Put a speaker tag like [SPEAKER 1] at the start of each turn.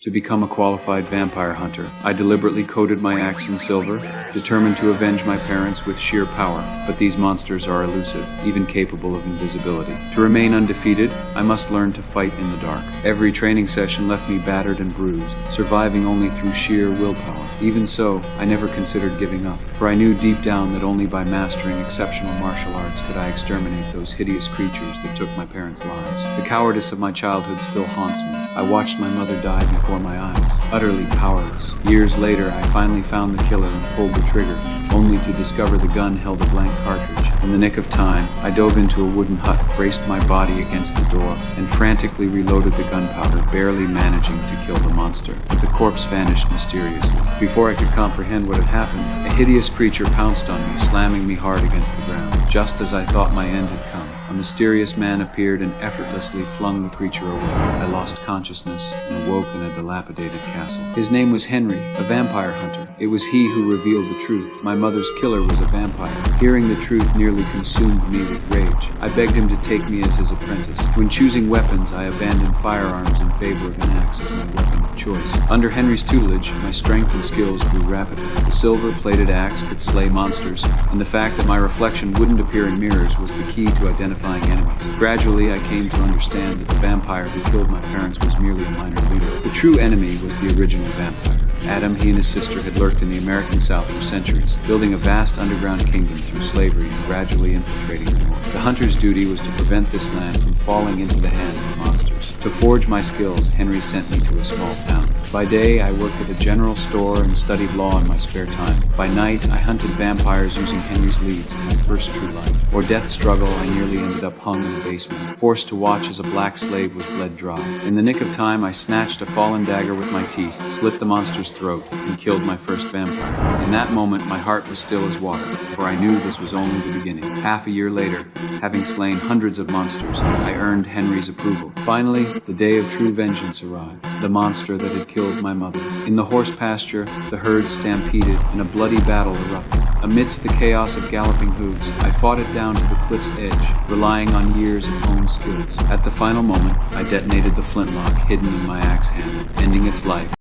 [SPEAKER 1] To become a qualified vampire hunter, I deliberately coated my axe in silver, determined to avenge my parents with sheer power. But these monsters are elusive, even capable of invisibility. To remain undefeated, I must learn to fight in the dark. Every training session left me battered and bruised, surviving only through sheer willpower. Even so, I never considered giving up, for I knew deep down that only by mastering exceptional martial arts could I exterminate those hideous creatures that took my parents' lives. The cowardice of my childhood still haunts me. I watched my mother die before my eyes, utterly powerless. Years later, I finally found the killer and pulled the trigger, only to discover the gun held a blank cartridge. In the nick of time, I dove into a wooden hut, braced my body against the door, and frantically reloaded the gunpowder, barely managing to kill the monster. But the corpse vanished mysteriously. Before I could comprehend what had happened, a hideous creature pounced on me, slamming me hard against the ground. Just as I thought my end had come, a mysterious man appeared and effortlessly flung the creature away. I lost consciousness and awoke in a dilapidated castle. His name was Henry, a vampire hunter. It was he who revealed the truth. My mother's killer was a vampire. Hearing the truth nearly consumed me with rage. I begged him to take me as his apprentice. When choosing weapons, I abandoned firearms in favor of an axe as my weapon of choice. Under Henry's tutelage, my strength and skills grew rapidly. The silver-plated axe could slay monsters, and the fact that my reflection wouldn't appear in mirrors was the key to identifying enemies. Gradually, I came to understand that the vampire who killed my parents was merely a minor leader. The true enemy was the original vampire. Adam, he and his sister had lurked in the American South for centuries, building a vast underground kingdom through slavery and gradually infiltrating the North. The hunter's duty was to prevent this land from falling into the hands of monsters. To forge my skills, Henry sent me to a small town. By day, I worked at a general store and studied law in my spare time. By night, I hunted vampires using Henry's leads in my first true life. For death struggle, I nearly ended up hung in the basement, forced to watch as a black slave was bled dry. In the nick of time, I snatched a fallen dagger with my teeth, slit the monster's throat, and killed my first vampire. In that moment, my heart was still as water, for I knew this was only the beginning. Half a year later, having slain hundreds of monsters, I earned Henry's approval. Finally, the day of true vengeance arrived. The monster that had killed my mother. In the horse pasture, the herd stampeded, and a bloody battle erupted. Amidst the chaos of galloping hooves, I fought it down to the cliff's edge, relying on years of honed skills. At the final moment, I detonated the flintlock hidden in my axe handle, ending its life.